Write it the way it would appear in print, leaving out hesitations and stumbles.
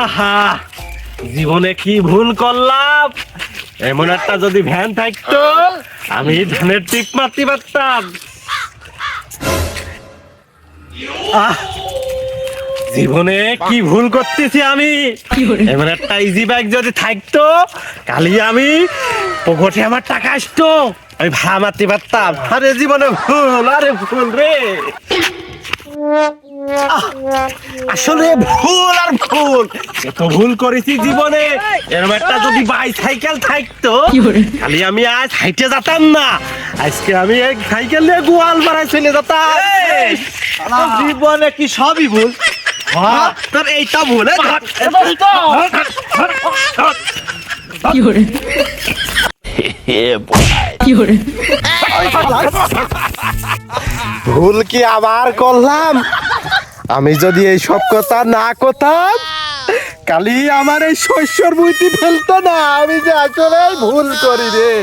আহা, জীবনে কি ভুল করলাম। এমন একটা যদি ভ্যান থাকতো আমি ধানের টিপ মারতে পারতাম। আহ, জীবনে কি ভুল করতেছি আমি। এমন একটা ইজি বাইক যদি থাকতো কালি আমি পকেটে আমার টাকা আসতো, আমি ভাড়া মারতে পারতাম। আরে জীবনে ভুল, আরে ভুল রে। আসলে ভুল আর ভুল, এত ভুল করেছি জীবনে। এরকম একটা যদি বাইসাইকেল থাকতো খালি আমি আজ হাইটে যেতাম না, আজকে আমি এই সাইকেল নিয়ে গোয়ালপাড়ায় চলে যেতাম। জীবনে কি সবই ভুল? তোর এইটা ভুল। ভুল কি আবার করলাম? আমি যদি এই সব কথা না করতাম কালি আমার এই শস্যর বুঝতে ফেলতো না আমি যে আসলে ভুল করি রে।